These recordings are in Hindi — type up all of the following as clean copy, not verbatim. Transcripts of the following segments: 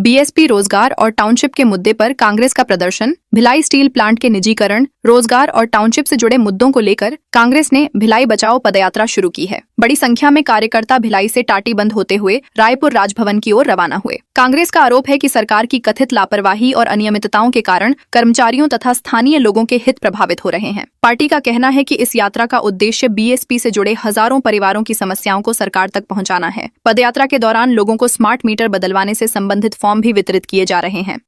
बीएसपी रोजगार और टाउनशिप के मुद्दे पर कांग्रेस का प्रदर्शन। भिलाई स्टील प्लांट के निजीकरण, रोजगार और टाउनशिप से जुड़े मुद्दों को लेकर कांग्रेस ने भिलाई बचाओ पदयात्रा शुरू की है। बड़ी संख्या में कार्यकर्ता भिलाई से टाटी बंद होते हुए रायपुर राजभवन की ओर रवाना हुए। कांग्रेस का आरोप है कि सरकार की कथित लापरवाही और अनियमितताओं के कारण कर्मचारियों तथा स्थानीय लोगों के हित प्रभावित हो रहे हैं। पार्टी का कहना है कि इस यात्रा का उद्देश्य बीएसपी से जुड़े हजारों परिवारों की समस्याओं को सरकार तक पहुंचाना है। पदयात्रा के दौरान लोगों को स्मार्ट मीटर बदलवाने से संबंधित फॉर्म भी वितरित किए जा रहे हैं।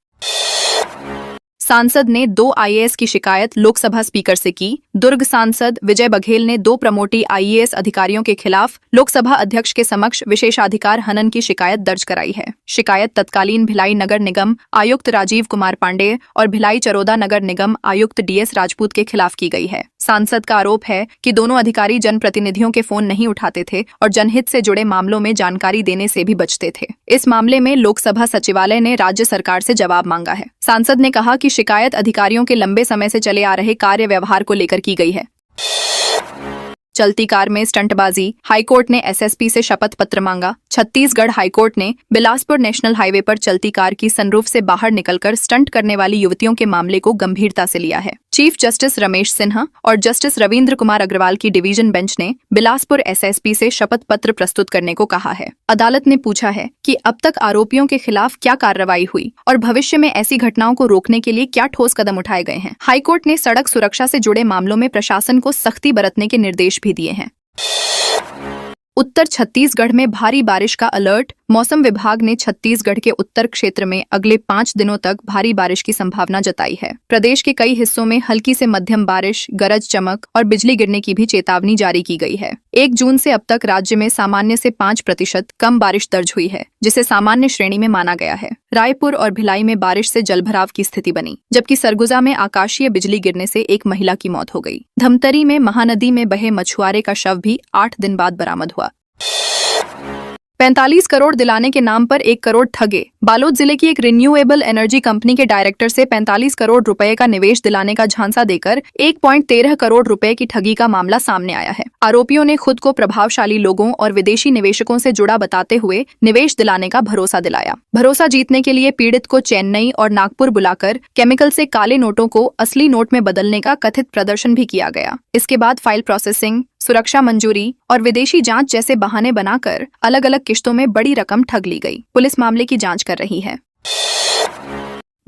सांसद ने 2 आईएएस की शिकायत लोकसभा स्पीकर से की। दुर्ग सांसद विजय बघेल ने 2 प्रमोटी आईएएस अधिकारियों के खिलाफ लोकसभा अध्यक्ष के समक्ष विशेषाधिकार हनन की शिकायत दर्ज कराई है। शिकायत तत्कालीन भिलाई नगर निगम आयुक्त राजीव कुमार पांडेय और भिलाई चरोदा नगर निगम आयुक्त डीएस राजपूत के खिलाफ की गई है। सांसद का आरोप है कि दोनों अधिकारी जनप्रतिनिधियों के फोन नहीं उठाते थे और जनहित से जुड़े मामलों में जानकारी देने से भी बचते थे। इस मामले में लोकसभा सचिवालय ने राज्य सरकार से जवाब मांगा है। सांसद ने कहा कि शिकायत अधिकारियों के लंबे समय से चले आ रहे कार्य व्यवहार को लेकर की गई है। चलती कार में स्टंटबाजी, हाईकोर्ट ने एसएसपी से शपथ पत्र मांगा। छत्तीसगढ़ हाईकोर्ट ने बिलासपुर नेशनल हाईवे पर चलती कार की सनरूफ से बाहर निकलकर स्टंट करने वाली युवतियों के मामले को गंभीरता से लिया है। चीफ जस्टिस रमेश सिन्हा और जस्टिस रविंद्र कुमार अग्रवाल की डिवीजन बेंच ने बिलासपुर एसएसपी से शपथ पत्र प्रस्तुत करने को कहा है। अदालत ने पूछा है कि अब तक आरोपियों के खिलाफ क्या कार्रवाई हुई और भविष्य में ऐसी घटनाओं को रोकने के लिए क्या ठोस कदम उठाए गए हैं। हाईकोर्ट ने सड़क सुरक्षा से जुड़े मामलों में प्रशासन को सख्ती बरतने के निर्देश भी दिए हैं। उत्तर छत्तीसगढ़ में भारी बारिश का अलर्ट। मौसम विभाग ने छत्तीसगढ़ के उत्तर क्षेत्र में अगले 5 दिनों तक भारी बारिश की संभावना जताई है। प्रदेश के कई हिस्सों में हल्की से मध्यम बारिश, गरज चमक और बिजली गिरने की भी चेतावनी जारी की गई है। 1 जून से अब तक राज्य में सामान्य से 5% कम बारिश दर्ज हुई है, जिसे सामान्य श्रेणी में माना गया है। रायपुर और भिलाई में बारिश से जलभराव की स्थिति बनी, जबकि सरगुजा में आकाशीय बिजली गिरने से एक महिला की मौत हो गई। धमतरी में महानदी में बहे मछुआरे का शव भी 8 दिन बाद बरामद हुआ। 45 करोड़ दिलाने के नाम पर 1 करोड़ ठगे। बालोद जिले की एक रिन्यूएबल एनर्जी कंपनी के डायरेक्टर से 45 करोड़ रुपए का निवेश दिलाने का झांसा देकर 1.13 करोड़ रुपए की ठगी का मामला सामने आया है। आरोपियों ने खुद को प्रभावशाली लोगों और विदेशी निवेशकों से जुड़ा बताते हुए निवेश दिलाने का भरोसा दिलाया। भरोसा जीतने के लिए पीड़ित को चेन्नई और नागपुर बुलाकर केमिकल से काले नोटों को असली नोट में बदलने का कथित प्रदर्शन भी किया गया। इसके बाद फाइल प्रोसेसिंग, सुरक्षा मंजूरी और विदेशी जांच जैसे बहाने बनाकर अलग अलग किश्तों में बड़ी रकम ठग ली गई। पुलिस मामले की जांच कर रही है।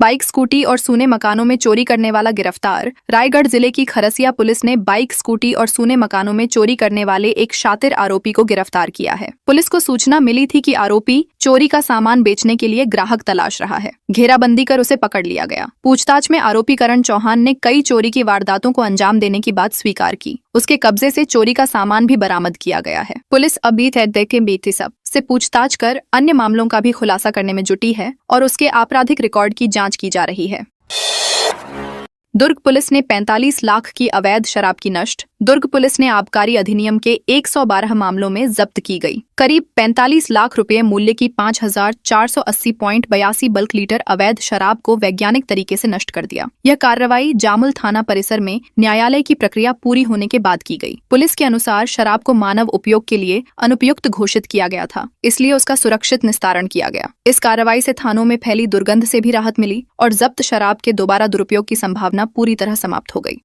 बाइक, स्कूटी और सूने मकानों में चोरी करने वाला गिरफ्तार। रायगढ़ जिले की खरसिया पुलिस ने बाइक, स्कूटी और सूने मकानों में चोरी करने वाले एक शातिर आरोपी को गिरफ्तार किया है। पुलिस को सूचना मिली थी कि आरोपी चोरी का सामान बेचने के लिए ग्राहक तलाश रहा है। घेराबंदी कर उसे पकड़ लिया गया। पूछताछ में आरोपी करण चौहान ने कई चोरी की वारदातों को अंजाम देने की बात स्वीकार की। उसके कब्जे से चोरी का सामान भी बरामद किया गया है। पुलिस अभी बीती सब से पूछताछ कर अन्य मामलों का भी खुलासा करने में जुटी है और उसके आपराधिक रिकॉर्ड की जांच की जा रही है। दुर्ग पुलिस ने 45 लाख की अवैध शराब की नष्ट। दुर्ग पुलिस ने आबकारी अधिनियम के 112 मामलों में जब्त की गई करीब 45 लाख रुपए मूल्य की 5480.82 बल्क लीटर अवैध शराब को वैज्ञानिक तरीके से नष्ट कर दिया। यह कार्रवाई जामुल थाना परिसर में न्यायालय की प्रक्रिया पूरी होने के बाद की गई। पुलिस के अनुसार शराब को मानव उपयोग के लिए अनुपयुक्त घोषित किया गया था, इसलिए उसका सुरक्षित निस्तारण किया गया। इस कार्रवाई से थानों में फैली दुर्गंध से भी राहत मिली और जब्त शराब के दोबारा दुरुपयोग की संभावना पूरी तरह समाप्त हो गई।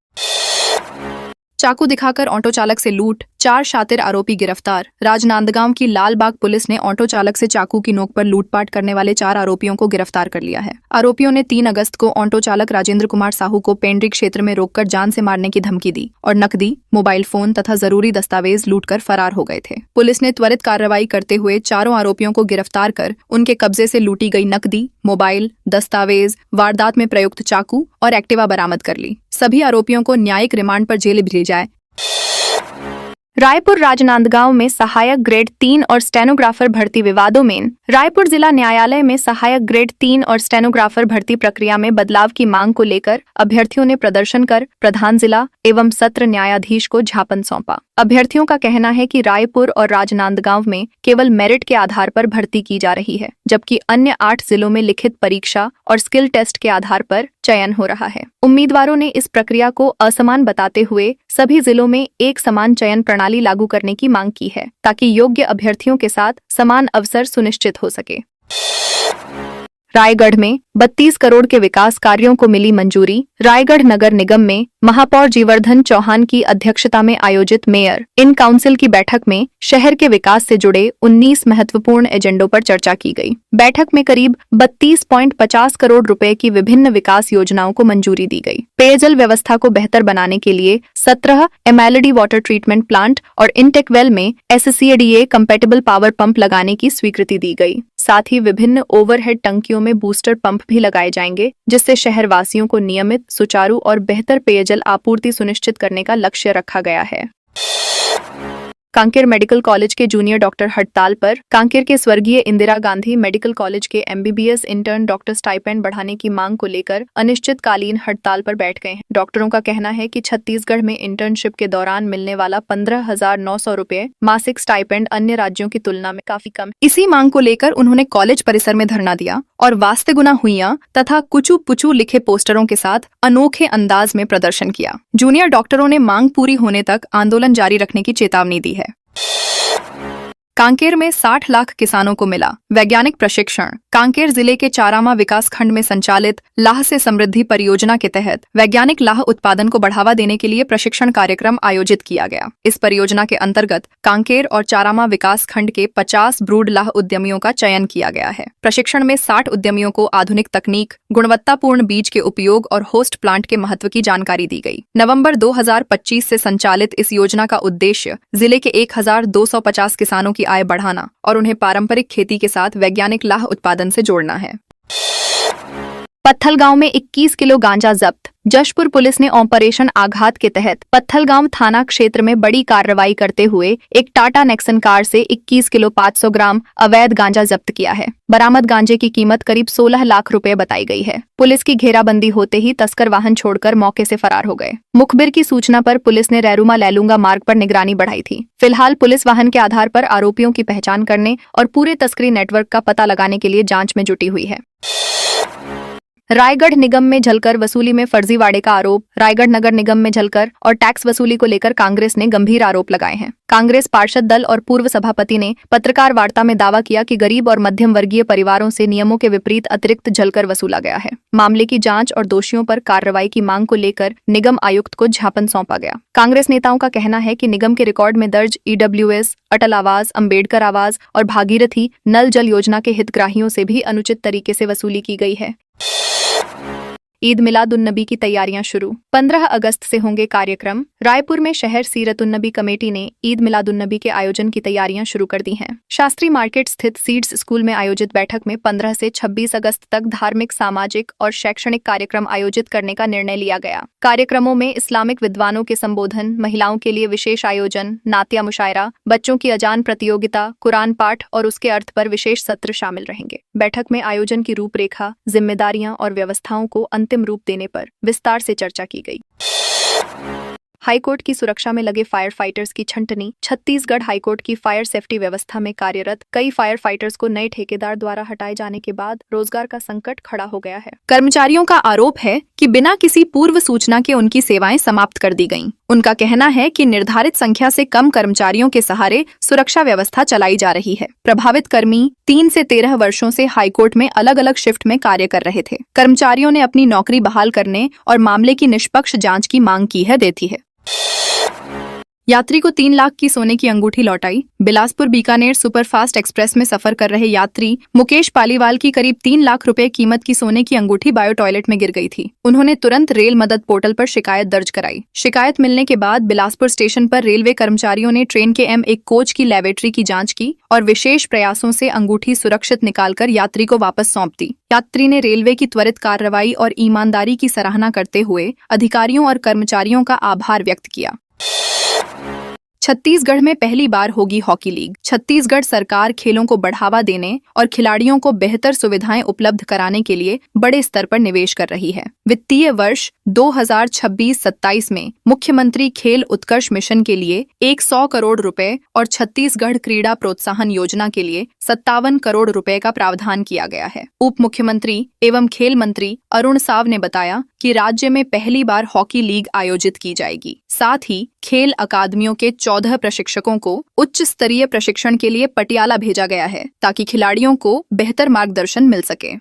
चाकू दिखाकर ऑटो चालक से लूट, 4 शातिर आरोपी गिरफ्तार। राजनांदगांव की लालबाग पुलिस ने ऑटो चालक से चाकू की नोक पर लूटपाट करने वाले 4 आरोपियों को गिरफ्तार कर लिया है। आरोपियों ने 3 अगस्त को ऑटो चालक राजेंद्र कुमार साहू को पेंड्री क्षेत्र में रोककर जान से मारने की धमकी दी और नकदी, मोबाइल फोन तथा जरूरी दस्तावेज लूटकर फरार हो गए थे। पुलिस ने त्वरित कार्रवाई करते हुए चारों आरोपियों को गिरफ्तार कर उनके कब्जे से लूटी गई नकदी, मोबाइल, दस्तावेज, वारदात में प्रयुक्त चाकू और एक्टिवा बरामद कर ली। सभी आरोपियों को न्यायिक रिमांड पर जेल भेजा जाए। रायपुर राजनांदगांव में सहायक ग्रेड 3 और स्टेनोग्राफर भर्ती विवादों में रायपुर जिला न्यायालय में सहायक ग्रेड 3 और स्टेनोग्राफर भर्ती प्रक्रिया में बदलाव की मांग को लेकर अभ्यर्थियों ने प्रदर्शन कर प्रधान जिला एवं सत्र न्यायाधीश को ज्ञापन सौंपा। अभ्यर्थियों का कहना है कि रायपुर और राजनांदगांव में केवल मेरिट के आधार पर भर्ती की जा रही है, जबकि अन्य 8 जिलों में लिखित परीक्षा और स्किल टेस्ट के आधार पर चयन हो रहा है। उम्मीदवारों ने इस प्रक्रिया को असमान बताते हुए सभी जिलों में एक समान चयन प्रणाली लागू करने की मांग की है, ताकि योग्य अभ्यर्थियों के साथ समान अवसर सुनिश्चित हो सके। रायगढ़ में 32 करोड़ के विकास कार्यों को मिली मंजूरी। रायगढ़ नगर निगम में महापौर जीवर्धन चौहान की अध्यक्षता में आयोजित मेयर इन काउंसिल की बैठक में शहर के विकास से जुड़े 19 महत्वपूर्ण एजेंडों पर चर्चा की गई। बैठक में करीब 32.50 करोड़ रुपए की विभिन्न विकास योजनाओं को मंजूरी दी गई। पेयजल व्यवस्था को बेहतर बनाने के लिए 17 एमएलडी वाटर ट्रीटमेंट प्लांट और इंटेक वेल में SCADA कंपैटिबल पावर पंप लगाने की स्वीकृति दी गई। साथ ही विभिन्न ओवरहेड टंकियों में बूस्टर पंप भी लगाए जाएंगे, जिससे शहर वासियों को नियमित, सुचारू और बेहतर पेयजल आपूर्ति सुनिश्चित करने का लक्ष्य रखा गया है। कांकेर मेडिकल कॉलेज के जूनियर डॉक्टर हड़ताल पर। कांकेर के स्वर्गीय इंदिरा गांधी मेडिकल कॉलेज के MBBS इंटर्न डॉक्टर स्टाइपेंड बढ़ाने की मांग को लेकर अनिश्चितकालीन हड़ताल पर बैठ गए हैं। डॉक्टरों का कहना है कि छत्तीसगढ़ में इंटर्नशिप के दौरान मिलने वाला 15,900 रुपए मासिक स्टाइपेंड अन्य राज्यों की तुलना में काफी कम। इसी मांग को लेकर उन्होंने कॉलेज परिसर में धरना दिया और वास्ते गुना हुइयां तथा कुचू पुचू लिखे पोस्टरों के साथ अनोखे अंदाज में प्रदर्शन किया। जूनियर डॉक्टरों ने मांग पूरी होने तक आंदोलन जारी रखने की चेतावनी दी है। कांकेर में 60 लाख किसानों को मिला वैज्ञानिक प्रशिक्षण। कांकेर जिले के चारामा विकास खंड में संचालित लाह से समृद्धि परियोजना के तहत वैज्ञानिक लाह उत्पादन को बढ़ावा देने के लिए प्रशिक्षण कार्यक्रम आयोजित किया गया। इस परियोजना के अंतर्गत कांकेर और चारामा विकास खंड के 50 ब्रूड लाह उद्यमियों का चयन किया गया है। प्रशिक्षण में 60 उद्यमियों को आधुनिक तकनीक, गुणवत्तापूर्ण बीज के उपयोग और होस्ट प्लांट के महत्व की जानकारी दी गई। नवंबर 2025 से संचालित इस योजना का उद्देश्य जिले के 1250 किसानों की आय बढ़ाना और उन्हें पारंपरिक खेती के साथ वैज्ञानिक लाह उत्पादन से जोड़ना है। पत्थलगांव में 21 किलो गांजा जब्त। जशपुर पुलिस ने ऑपरेशन आघात के तहत पत्थलगांव थाना क्षेत्र में बड़ी कार्रवाई करते हुए एक टाटा नेक्सन कार से 21 किलो 500 ग्राम अवैध गांजा जब्त किया है। बरामद गांजे की कीमत करीब 16 लाख रुपए बताई गई है। पुलिस की घेराबंदी होते ही तस्कर वाहन छोड़कर मौके से फरार हो गए। मुखबिर की सूचना पर पुलिस ने रैरूमा लैलूंगा मार्ग पर निगरानी बढ़ाई थी। फिलहाल पुलिस वाहन के आधार पर आरोपियों की पहचान करने और पूरे तस्करी नेटवर्क का पता लगाने के लिए जांच में जुटी हुई है। रायगढ़ निगम में जलकर वसूली में फर्जीवाड़े का आरोप। रायगढ़ नगर निगम में जलकर और टैक्स वसूली को लेकर कांग्रेस ने गंभीर आरोप लगाए हैं। कांग्रेस पार्षद दल और पूर्व सभापति ने पत्रकार वार्ता में दावा किया कि गरीब और मध्यम वर्गीय परिवारों से नियमों के विपरीत अतिरिक्त जलकर वसूला गया है। मामले की जांच और दोषियों पर कार्रवाई की मांग को लेकर निगम आयुक्त को ज्ञापन सौंपा गया। कांग्रेस नेताओं का कहना है कि निगम के रिकॉर्ड में दर्ज EWS, अटल आवास, अंबेडकर आवास और भागीरथी नल जल योजना के हितग्राहियों से भी अनुचित तरीके से वसूली की गई है। ईद मिलादुन्नबी की तैयारियां शुरू। 15 अगस्त से होंगे कार्यक्रम। रायपुर में शहर सीरतुन्नबी कमेटी ने ईद मिलादुन्नबी के आयोजन की तैयारियां शुरू कर दी हैं। शास्त्री मार्केट स्थित सीड्स स्कूल में आयोजित बैठक में 15 से 26 अगस्त तक धार्मिक, सामाजिक और शैक्षणिक कार्यक्रम आयोजित करने का निर्णय लिया गया। कार्यक्रमों में इस्लामिक विद्वानों के संबोधन, महिलाओं के लिए विशेष आयोजन, नात्या मुशायरा, बच्चों की अजान प्रतियोगिता, कुरान पाठ और उसके अर्थ पर विशेष सत्र शामिल रहेंगे। बैठक में आयोजन की रूपरेखा, जिम्मेदारियां और व्यवस्थाओं को अंतिम रूप देने पर विस्तार से चर्चा की गई। हाईकोर्ट की सुरक्षा में लगे फायर फाइटर्स की छंटनी। छत्तीसगढ़ हाईकोर्ट की फायर सेफ्टी व्यवस्था में कार्यरत कई फायर फाइटर्स को नए ठेकेदार द्वारा हटाए जाने के बाद रोजगार का संकट खड़ा हो गया है। कर्मचारियों का आरोप है कि बिना किसी पूर्व सूचना के उनकी सेवाएं समाप्त कर दी गईं। उनका कहना है कि निर्धारित संख्या से कम कर्मचारियों के सहारे सुरक्षा व्यवस्था चलाई जा रही है। प्रभावित कर्मी 3 से 13 वर्षों से हाईकोर्ट में अलग अलग शिफ्ट में कार्य कर रहे थे। कर्मचारियों ने अपनी नौकरी बहाल करने और मामले की निष्पक्ष जांच की मांग की है देती है। यात्री को 3 लाख की सोने की अंगूठी लौटाई। बिलासपुर बीकानेर सुपरफास्ट एक्सप्रेस में सफर कर रहे यात्री मुकेश पालीवाल की करीब 3 लाख रुपए कीमत की सोने की अंगूठी बायो टॉयलेट में गिर गई थी। उन्होंने तुरंत रेल मदद पोर्टल पर शिकायत दर्ज कराई। शिकायत मिलने के बाद बिलासपुर स्टेशन पर रेलवे कर्मचारियों ने ट्रेन के M1 कोच की लेबोरेटरी की जाँच की और विशेष प्रयासों से अंगूठी सुरक्षित निकालकर यात्री को वापस सौंप दी। यात्री ने रेलवे की त्वरित कार्रवाई और ईमानदारी की सराहना करते हुए अधिकारियों और कर्मचारियों का आभार व्यक्त किया। छत्तीसगढ़ में पहली बार होगी हॉकी लीग। छत्तीसगढ़ सरकार खेलों को बढ़ावा देने और खिलाड़ियों को बेहतर सुविधाएं उपलब्ध कराने के लिए बड़े स्तर पर निवेश कर रही है। वित्तीय वर्ष 2026-27 में मुख्यमंत्री खेल उत्कर्ष मिशन के लिए 100 करोड़ रुपए और छत्तीसगढ़ क्रीड़ा प्रोत्साहन योजना के लिए 57 करोड़ रुपए का प्रावधान किया गया है। उप मुख्यमंत्री एवं खेल मंत्री अरुण साव ने बताया कि राज्य में पहली बार हॉकी लीग आयोजित की जाएगी। साथ ही खेल अकादमियों के 14 प्रशिक्षकों को उच्च स्तरीय प्रशिक्षण के लिए पटियाला भेजा गया है ताकि खिलाड़ियों को बेहतर मार्गदर्शन मिल सके।